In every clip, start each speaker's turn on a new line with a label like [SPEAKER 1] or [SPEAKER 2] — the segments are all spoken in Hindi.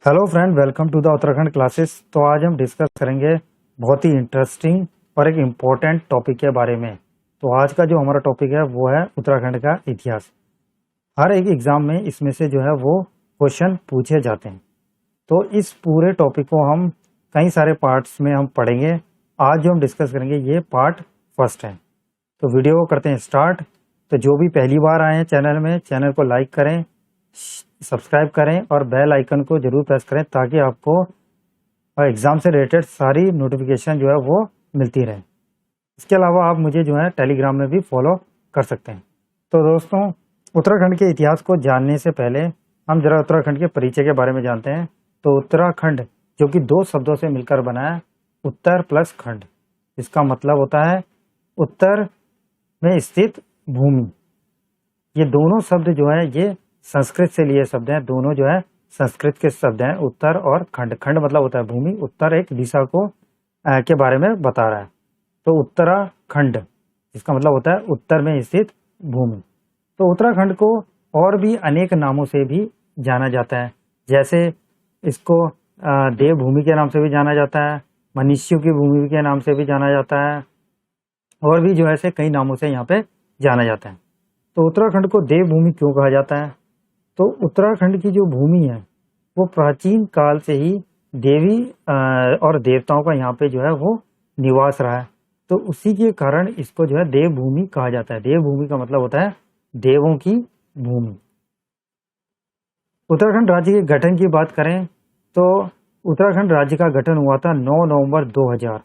[SPEAKER 1] Hello friend, welcome to the Uttarakhand classes. तो आज हम डिस्कस करेंगे बहुत ही इंटरेस्टिंग और एक इम्पोर्टेंट टॉपिक के बारे में। तो आज का जो हमारा टॉपिक है वो है उत्तराखंड का इतिहास। हर एक एग्जाम में इसमें से जो है वो क्वेश्चन पूछे जाते हैं। तो इस पूरे टॉपिक को हम कई सारे पार्ट्स में हम पढ़ेंगे। आज जो हम डिस्कस करेंगे ये पार्ट फर्स्ट है। तो वीडियो को करते हैं स्टार्ट। तो जो भी पहली बार आए हैं चैनल में, चैनल को लाइक करें, सब्सक्राइब करें और बेल आइकन को जरूर प्रेस करें ताकि आपको एग्ज़ाम से रिलेटेड सारी नोटिफिकेशन जो है वो मिलती रहे। इसके अलावा आप मुझे जो है टेलीग्राम में भी फॉलो कर सकते हैं। तो दोस्तों, उत्तराखंड के इतिहास को जानने से पहले हम जरा उत्तराखंड के परिचय के बारे में जानते हैं। तो उत्तराखंड जो कि दो शब्दों से मिलकर बना है, उत्तर प्लस खंड। इसका मतलब होता है उत्तर में स्थित भूमि। ये दोनों शब्द जो है ये संस्कृत से लिए शब्द हैं। दोनों जो है संस्कृत के शब्द हैं, उत्तर और खंड। खंड मतलब होता है भूमि, उत्तर एक दिशा को के बारे में बता रहा है। तो उत्तराखंड इसका मतलब होता है उत्तर में स्थित भूमि। तो उत्तराखंड को और भी अनेक नामों से भी जाना जाता है। जैसे इसको देवभूमि के नाम से भी जाना जाता है, मनुष्यों की भूमि के नाम से भी जाना जाता है, और भी जो है कई नामों से यहाँ पे जाना जाता है। तो उत्तराखंड को देवभूमि क्यों कहा जाता है? तो उत्तराखंड की जो भूमि है वो प्राचीन काल से ही देवी और देवताओं का यहाँ पे जो है वो निवास रहा है। तो उसी के कारण इसको जो है देवभूमि कहा जाता है। देवभूमि का मतलब होता है देवों की भूमि। उत्तराखंड राज्य के गठन की बात करें तो उत्तराखंड राज्य का गठन हुआ था 9 नवंबर 2000।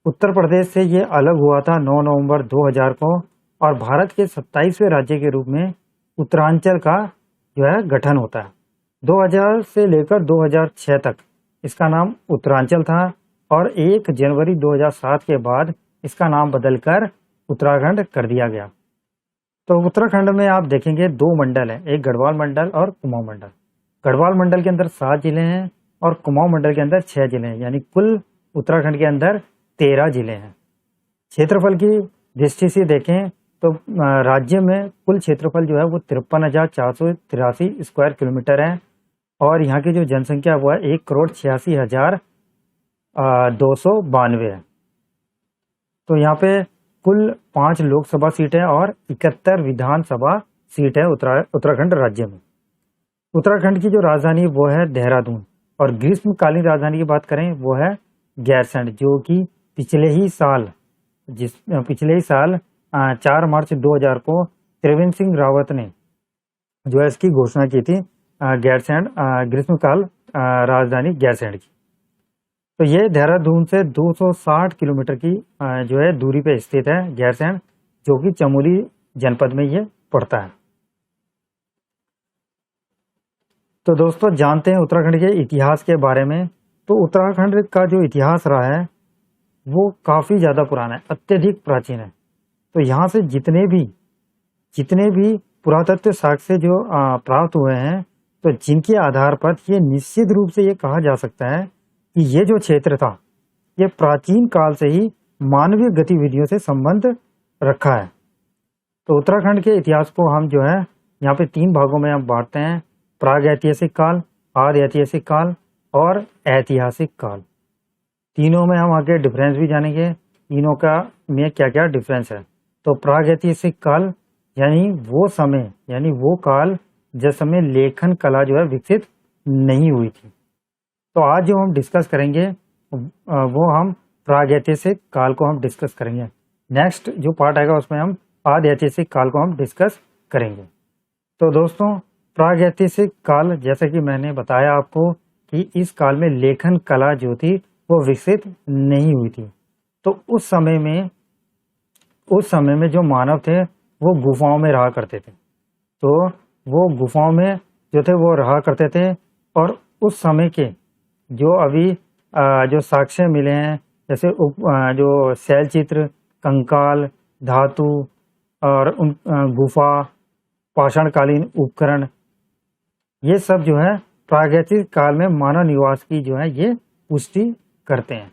[SPEAKER 1] उत्तर प्रदेश से ये अलग हुआ था 9 नवंबर 2000 को, और भारत के 27वें राज्य के रूप में उत्तरांचल का जो है गठन होता है। 2000 से लेकर 2006 तक इसका नाम उत्तरांचल था, और 1 जनवरी 2007 के बाद इसका नाम बदलकर उत्तराखंड कर दिया गया। तो उत्तराखंड में आप देखेंगे 2 मंडल हैं, एक गढ़वाल मंडल और कुमाऊं मंडल। गढ़वाल मंडल के अंदर 7 जिले हैं और कुमाऊं मंडल के अंदर 6 जिले हैं, यानी कुल उत्तराखंड के अंदर 13 जिले हैं। क्षेत्रफल की दृष्टि से देखें तो राज्य में कुल क्षेत्रफल जो है वो 53,483 स्क्वायर किलोमीटर है, और यहाँ की जो जनसंख्या वो है 1,86,292 है। तो यहाँ पे कुल 5 लोकसभा सीटें और 71 विधानसभा सीट है उत्तराखंड राज्य में। उत्तराखंड की जो राजधानी वो है देहरादून, और ग्रीष्मकालीन राजधानी की बात करें वो है गैरसैंण, जो कि पिछले ही साल 4 मार्च 2000 को त्रिवेंद्र सिंह रावत ने जो है इसकी घोषणा की थी, गैरसैंण ग्रीष्मकाल राजधानी गैरसैंण की। तो ये देहरादून से 260 किलोमीटर की जो है दूरी पे स्थित है गैरसैंण, जो कि चमोली जनपद में ये पड़ता है। तो दोस्तों, जानते हैं उत्तराखंड के इतिहास के बारे में। तो उत्तराखंड का जो इतिहास रहा है वो काफ़ी ज़्यादा पुराना है, अत्यधिक प्राचीन है। तो यहाँ से जितने भी पुरातत्व साक्ष्य जो प्राप्त हुए हैं, तो जिनके आधार पर ये निश्चित रूप से ये कहा जा सकता है कि ये जो क्षेत्र था ये प्राचीन काल से ही मानवीय गतिविधियों से संबंध रखा है। तो उत्तराखंड के इतिहास को हम जो है यहाँ पे 3 भागों में हम बांटते हैं: प्राग ऐतिहासिक काल, आदि ऐतिहासिक काल और ऐतिहासिक काल। तीनों में हम आगे डिफरेंस भी जानेंगे, तीनों का में क्या क्या डिफरेंस है। तो प्रागैतिहासिक काल यानी वो काल जिस समय लेखन कला जो है विकसित नहीं हुई थी। तो आज जो हम डिस्कस करेंगे वो हम प्रागैतिहासिक काल को हम डिस्कस करेंगे। नेक्स्ट जो पार्ट आएगा उसमें हम आदिऐतिहासिक काल को हम डिस्कस करेंगे। तो दोस्तों, प्रागैतिहासिक काल, जैसा कि मैंने बताया आपको कि इस काल में लेखन कला जो थी वो विकसित नहीं हुई थी। तो उस समय में जो मानव थे वो गुफाओं में रहा करते थे। तो वो गुफाओं में जो थे वो रहा करते थे, और उस समय के जो अभी जो साक्ष्य मिले हैं, जैसे जो शैल चित्र, कंकाल, धातु और उन गुफा, पाषाणकालीन उपकरण, ये सब जो है प्रागैतिक काल में मानव निवास की जो है ये पुष्टि करते हैं।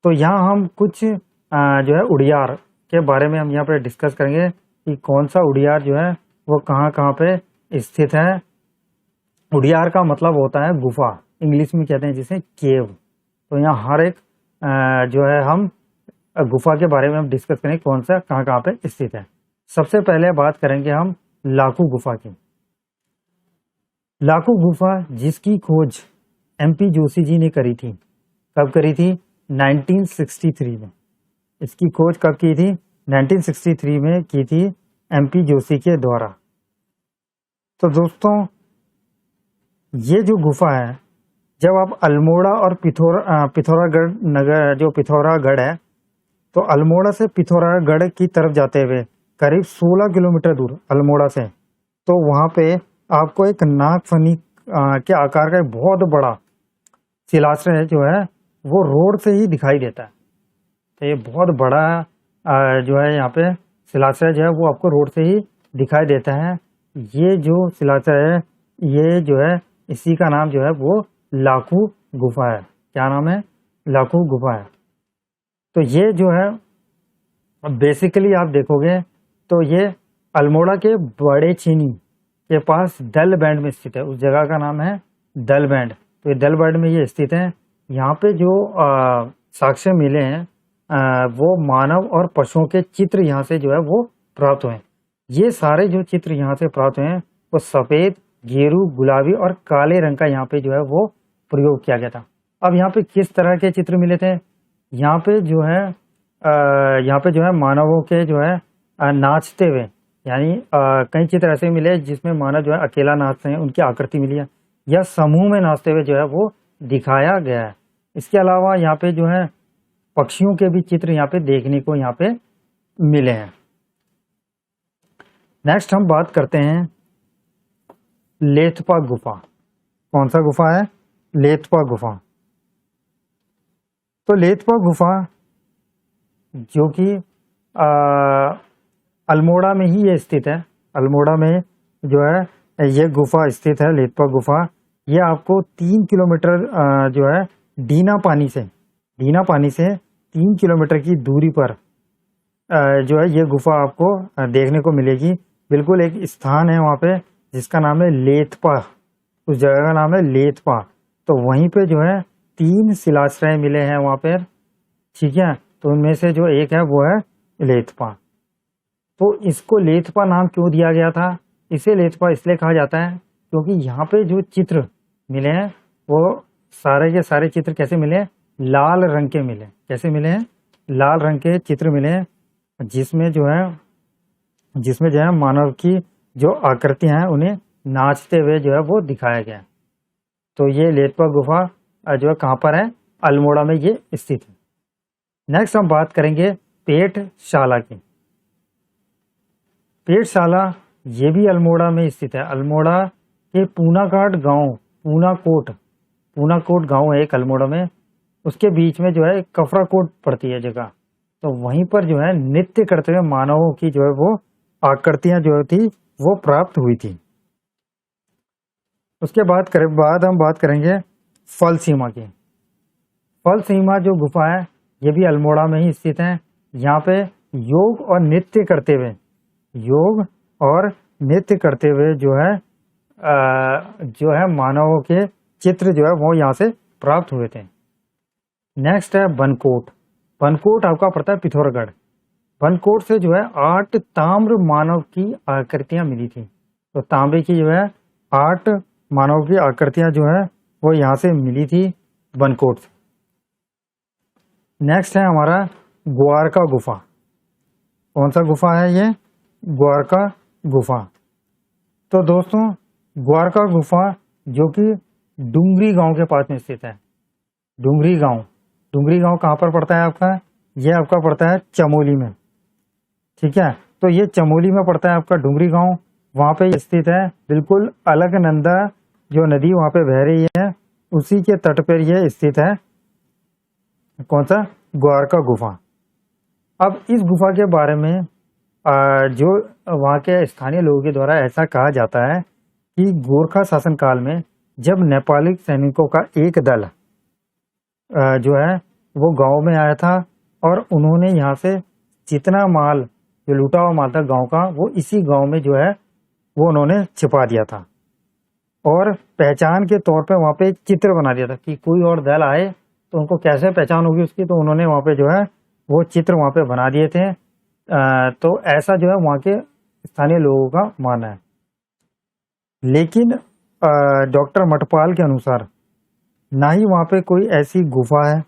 [SPEAKER 1] तो यहाँ हम कुछ जो है उड़ियार के बारे में हम यहाँ पे डिस्कस करेंगे कि कौन सा उड़ियार जो है वो कहाँ पे स्थित है, उडियार का मतलब होता है गुफा, इंग्लिश में कहते हैं जिसे केव। तो यहाँ हर एक जो है हम गुफा के बारे में हम डिस्कस करेंगे, कौन सा कहाँ कहाँ पे स्थित है। सबसे पहले बात करेंगे हम लाकू गुफा की। लाकू गुफा जिसकी खोज MP जोशी जी ने करी थी। कब करी थी? 1963 में। इसकी खोज कब की थी? 1963 में की थी MP जोशी के द्वारा। तो दोस्तों ये जो गुफा है, जब आप अल्मोड़ा और पिथौरागढ़ नगर, जो पिथौरागढ़ है, तो अल्मोड़ा से पिथौरागढ़ की तरफ जाते हुए करीब 16 किलोमीटर दूर अल्मोड़ा से, तो वहाँ पे आपको एक नागफनी के आकार का एक बहुत बड़ा शिलाश्रय जो है वो रोड से ही दिखाई देता है। तो ये बहुत बड़ा जो है यहाँ पे शिलाश्रय जो है वो आपको रोड से ही दिखाई देता है। ये जो शिलाश्रय है, ये जो है इसी का नाम जो है वो लाकू गुफा है। क्या नाम है? लाकू गुफा है। तो ये जो है बेसिकली आप देखोगे तो ये अल्मोड़ा के बड़े चीनी के पास दल बैंड में स्थित है। उस जगह का नाम है दल बैंड। तो ये दल बैंड में ये स्थित है। यहाँ पे जो साक्ष्य मिले हैं वो मानव और पशुओं के चित्र यहाँ से जो है वो प्राप्त हुए। ये सारे जो चित्र यहाँ से प्राप्त हुए हैं वो सफेद, गेरू, गुलाबी और काले रंग का यहाँ पे जो है वो प्रयोग किया गया था। अब यहाँ पे किस तरह के चित्र मिले थे? यहाँ पे जो है मानवों के जो है नाचते हुए, यानी कई चित्र ऐसे मिले जिसमें मानव जो है अकेला नाचते हैं, उनकी आकृति मिली है, या समूह में नाचते हुए जो है वो दिखाया गया है। इसके अलावा यहाँ पे जो है पक्षियों के भी चित्र यहाँ पे देखने को यहाँ पे मिले हैं। नेक्स्ट हम बात करते हैं लेथपा गुफा। कौन सा गुफा है? लेथपा गुफा। तो लेथपा गुफा जो कि अल्मोड़ा में ही ये स्थित है। अल्मोड़ा में जो है ये गुफा स्थित है, लेथपा गुफा। ये आपको 3 किलोमीटर जो है डीना पानी से 3 किलोमीटर की दूरी पर जो है ये गुफा आपको देखने को मिलेगी। बिल्कुल एक स्थान है वहाँ पे जिसका नाम है लेथपा। उस जगह का नाम है लेथपा। तो वहीं पे जो है 3 शिलाश्रय मिले हैं वहाँ पर, ठीक है। तो उनमें से जो एक है वो है लेथपा। तो इसको लेथपा नाम क्यों दिया गया था? इसे लेथपा इसलिए कहा जाता है क्योंकि यहाँ पे जो चित्र मिले हैं वो सारे के सारे चित्र कैसे मिले? लाल रंग के मिले। कैसे मिले हैं? लाल रंग के चित्र मिले हैं, जिसमें जो है मानव की जो आकृतियां हैं उन्हें नाचते हुए जो है वो दिखाया गया। तो ये लेथपा गुफा जो है कहाँ पर है? अल्मोड़ा में ये स्थित है। नेक्स्ट हम बात करेंगे पेटशाला की। पेटशाला ये भी अल्मोड़ा में स्थित है। अल्मोड़ा के पूनाकाट गांव, पूनाकोट गांव है एक अल्मोड़ा में, उसके बीच में जो है कफराकोट पड़ती है जगह। तो वहीं पर जो है नृत्य करते हुए मानवों की जो है वो आकृतियां जो थी वो प्राप्त हुई थी। उसके बाद हम बात करेंगे फल सीमा की। फल सीमा जो गुफा है ये भी अल्मोड़ा में ही स्थित है। यहाँ पे योग और नृत्य करते हुए जो है मानवों के चित्र जो है वो यहाँ से प्राप्त हुए थे। नेक्स्ट है बनकोट। बनकोट आपका पड़ता है पिथौरागढ़। बनकोट से जो है 8 ताम्र मानव की आकृतियां मिली थी। तो तांबे की जो है 8 मानव की आकृतियां जो है वो यहाँ से मिली थी बनकोट से। नेक्स्ट है हमारा ग्वारका गुफा। कौन सा गुफा है ये? ग्वारका गुफा। तो दोस्तों ग्वारका गुफा जो कि डुंगरी गांव के पास में स्थित है। डुंगरी गांव कहाँ पर पड़ता है आपका? ये आपका पड़ता है चमोली में, ठीक है। तो ये चमोली में पड़ता है आपका डुंगरी गांव, वहाँ पे स्थित है। बिल्कुल अलकनंदा जो नदी वहाँ पे बह रही है उसी के तट पर ये स्थित है। कौन सा? ग्वारका गुफा। अब इस गुफा के बारे में जो वहाँ के स्थानीय लोगों के द्वारा ऐसा कहा जाता है कि गोरखा शासन काल में जब नेपाली सैनिकों का एक दल जो है वो गांव में आया था और उन्होंने यहाँ से जितना माल, जो लूटा हुआ माल था गांव का, वो इसी गांव में जो है वो उन्होंने छिपा दिया था। और पहचान के तौर पे वहाँ पे एक चित्र बना दिया था कि कोई और दल आए तो उनको कैसे पहचान होगी उसकी, तो उन्होंने वहाँ पे जो है वो चित्र वहाँ पे बना दिए थे। तो ऐसा जो है वहाँ के स्थानीय लोगों का मानना है। लेकिन डॉक्टर मटपाल के अनुसार ना ही वहाँ पे कोई ऐसी गुफा है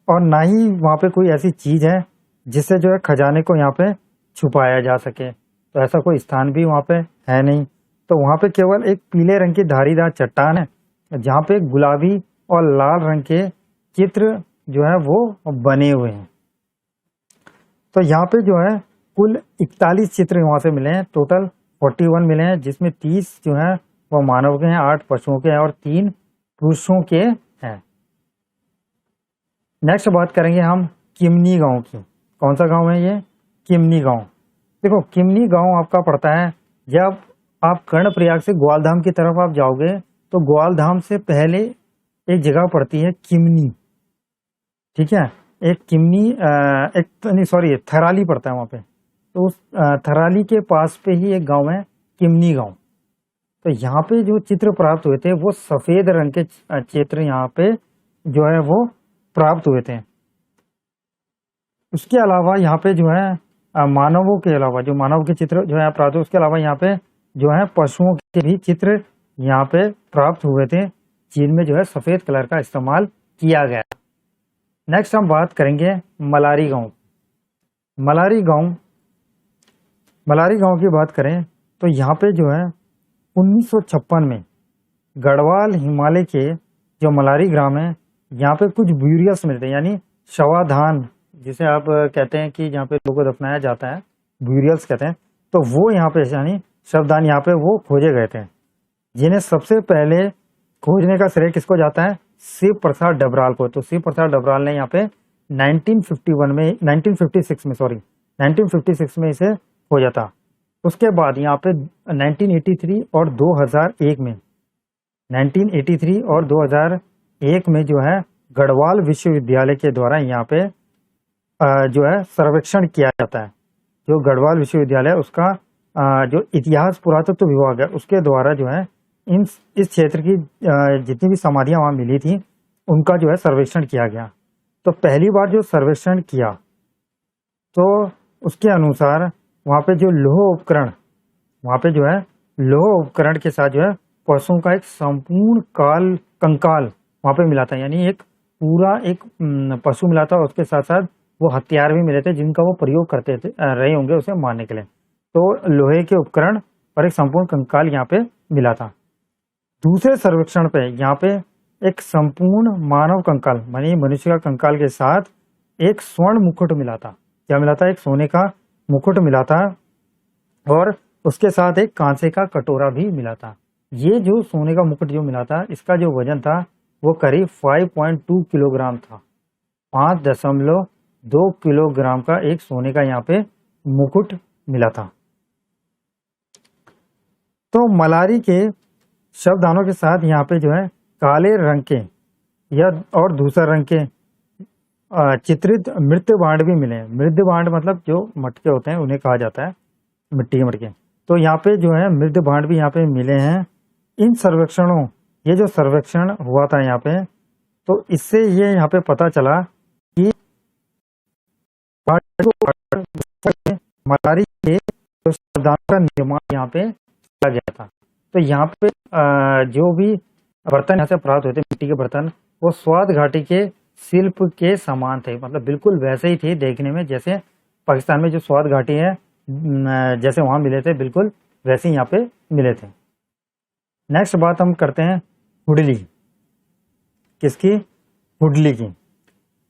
[SPEAKER 1] और ना ही वहाँ पे कोई ऐसी चीज है जिससे जो है खजाने को यहाँ पे छुपाया जा सके। तो ऐसा कोई स्थान भी वहाँ पे है नहीं। तो वहाँ पे केवल एक पीले रंग की धारीदार चट्टान है जहाँ पे गुलाबी और लाल रंग के चित्र जो है वो बने हुए हैं। तो यहाँ पे जो है कुल 41 चित्र वहाँ से मिले हैं, टोटल 41 मिले हैं, जिसमें 30 जो है वो मानव के हैं, 8 पशुओं के हैं और 3 पुरुषों के हैं। नेक्स्ट बात करेंगे हम किमनी गांव की। कौन सा गांव है ये? किमनी गांव। देखो किमनी गांव आपका पड़ता है, जब आप कर्णप्रयाग से ग्वालधाम की तरफ आप जाओगे तो ग्वालधाम से पहले एक जगह पड़ती है किमनी, ठीक है। एक किमनी एक नहीं सॉरी थराली पड़ता है वहाँ पे। तो उस थराली के पास पे ही एक गांव है किमनी गांव। तो यहाँ पे जो चित्र प्राप्त हुए थे वो सफेद रंग के चित्र यहाँ पे जो है वो प्राप्त हुए थे। उसके अलावा यहाँ पे जो है मानवों के अलावा जो मानव के चित्र जो है प्राप्त हुए, उसके अलावा यहाँ पे जो है पशुओं के भी चित्र यहाँ पे प्राप्त हुए थे, जिनमें जो है सफेद कलर का इस्तेमाल किया गया। नेक्स्ट हम बात करेंगे मलारी गांव। मलारी गांव की बात करें तो यहाँ पे जो है 1956 में गढ़वाल हिमालय के जो मलारी ग्राम है यहाँ पे कुछ ब्यूरियल्स मिलते हैं, यानी शवाधान जिसे आप कहते हैं कि जहाँ पे लोगों को दफनाया जाता है, ब्यूरियल्स कहते हैं। तो वो यहाँ पे यानी शवदान यहाँ पे वो खोजे गए थे, जिन्हें सबसे पहले खोजने का श्रेय किसको जाता है? शिव प्रसाद डबराल को। तो शिव प्रसाद डबराल ने यहाँ पे 1956 में इसे खोजा था। उसके बाद यहाँ पे 1983 और 2001 में 1983 और 2001 में जो है गढ़वाल विश्वविद्यालय के द्वारा यहाँ पे जो है सर्वेक्षण किया जाता है। जो गढ़वाल विश्वविद्यालय उसका जो इतिहास पुरातत्व विभाग है उसके द्वारा जो है इस क्षेत्र की जितनी भी समाधियां वहां मिली थी उनका जो है सर्वेक्षण किया गया। तो पहली बार जो सर्वेक्षण किया तो उसके अनुसार वहां पे जो लौह उपकरण वहां पे जो है लौह उपकरण के साथ जो है पशुओं का एक संपूर्ण कंकाल वहां पे मिला था, यानी एक पूरा एक पशु मिला था। उसके साथ साथ वो हथियार भी मिले थे जिनका वो प्रयोग करते थे रहे होंगे उसे मारने के लिए। तो लोहे के उपकरण और एक संपूर्ण कंकाल यहाँ पे मिला था। दूसरे सर्वेक्षण पे यहाँ पे एक संपूर्ण मानव कंकाल मानी मनुष्य का कंकाल के साथ एक स्वर्ण मुकुट मिला था। क्या मिला था? एक सोने का मुकुट मिला था और उसके साथ एक कांसे का कटोरा भी मिला था। ये जो सोने का मुकुट जो मिला था इसका जो वजन था वो करीब 5.2 किलोग्राम था। 5.2 किलोग्राम का एक सोने का यहाँ पे मुकुट मिला था। तो मलारी के शवदानों के साथ यहाँ पे जो है काले रंग के या और दूसरा रंग के चित्रित मृत्यु बांड भी मिले हैं। मृत्यु बांड मतलब जो मटके होते हैं उन्हें कहा जाता है मिट्टी के मटके। तो यहाँ पे जो है मृत्यु बांड भी यहाँ पे मिले हैं। इन सर्वेक्षणों ये जो सर्वेक्षण हुआ था यहाँ पे तो इससे ये यहाँ पे पता चला कि मलारी के शवदान का निर्माण यहाँ पे किया गया था। तो यहाँ पे जो भी बर्तन यहाँ से प्राप्त होते मिट्टी के बर्तन वो स्वाद घाटी के शिल्प के समान थे, मतलब बिल्कुल वैसे ही थे देखने में जैसे पाकिस्तान में जो स्वाद घाटी है जैसे वहां मिले थे बिल्कुल वैसे ही यहाँ पे मिले थे। नेक्स्ट बात हम करते हैं हुडली। किसकी? हुडली की।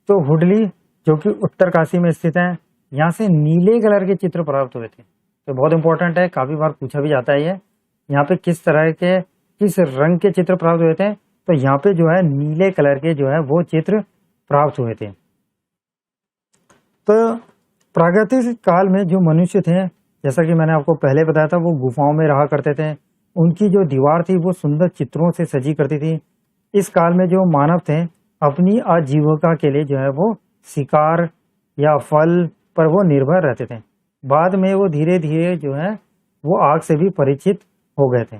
[SPEAKER 1] तो हुडली जो कि उत्तरकाशी में स्थित है, यहाँ से नीले कलर के चित्र प्राप्त हुए थे। तो बहुत इंपॉर्टेंट है, काफी बार पूछा भी जाता है ये। यहाँ पे किस तरह के किस रंग के चित्र प्राप्त हुए थे? तो यहाँ पे जो है नीले कलर के जो है वो चित्र प्राप्त हुए थे। तो प्रागैतिक काल में जो मनुष्य थे, जैसा कि मैंने आपको पहले बताया था, वो गुफाओं में रहा करते थे। उनकी जो दीवार थी वो सुंदर चित्रों से सजी करती थी। इस काल में जो मानव थे अपनी आजीविका के लिए जो है वो शिकार या फल पर वो निर्भर रहते थे। बाद में वो धीरे धीरे जो है वो आग से भी परिचित हो गए थे।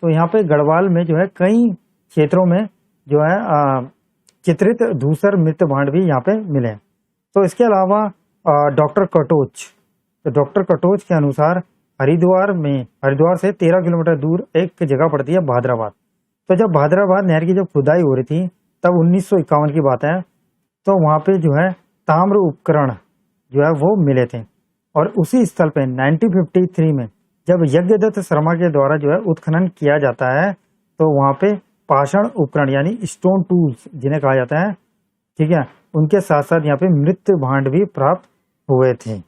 [SPEAKER 1] तो यहाँ पे गढ़वाल में जो है कई क्षेत्रों में जो है चित्रित धूसर मृत भांड भी यहाँ पे मिले। तो इसके अलावा डॉक्टर कटोच, तो डॉक्टर कटोच के अनुसार हरिद्वार से 13 किलोमीटर दूर एक जगह पड़ती है भादराबाद। तो जब भादराबाद नहर की जब खुदाई हो रही थी तब 1951 की बात है, तो वहाँ पे जो है ताम्र उपकरण जो है वो मिले थे। और उसी स्थल पे 1953 में जब यज्ञदत्त शर्मा के द्वारा जो है उत्खनन किया जाता है, तो वहाँ पे पाषाण उपकरण यानी स्टोन टूल्स जिन्हें कहा जाता है, ठीक है, उनके साथ साथ यहाँ पे मृत भांड भी प्राप्त हुए थे।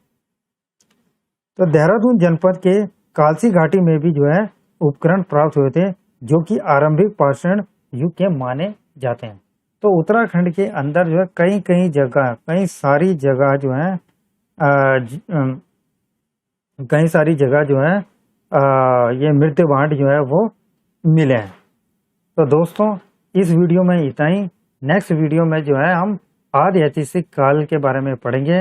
[SPEAKER 1] तो देहरादून जनपद के कालसी घाटी में भी जो है उपकरण प्राप्त हुए थे जो कि आरंभिक पाषाण युग के माने जाते हैं। तो उत्तराखंड के अंदर जो है कई सारी जगह जो है ये मृत भांड जो है वो मिले हैं। तो दोस्तों इस वीडियो में इतना ही। नेक्स्ट वीडियो में जो है हम आदि ऐतिहासिक काल के बारे में पढ़ेंगे।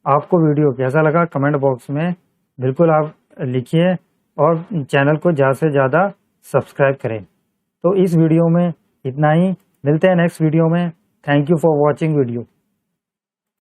[SPEAKER 1] आपको वीडियो कैसा लगा कमेंट बॉक्स में बिल्कुल आप लिखिए और चैनल को ज़्यादा से ज़्यादा सब्सक्राइब करें। तो इस वीडियो में इतना ही, मिलते हैं नेक्स्ट वीडियो में। Thank you for watching video.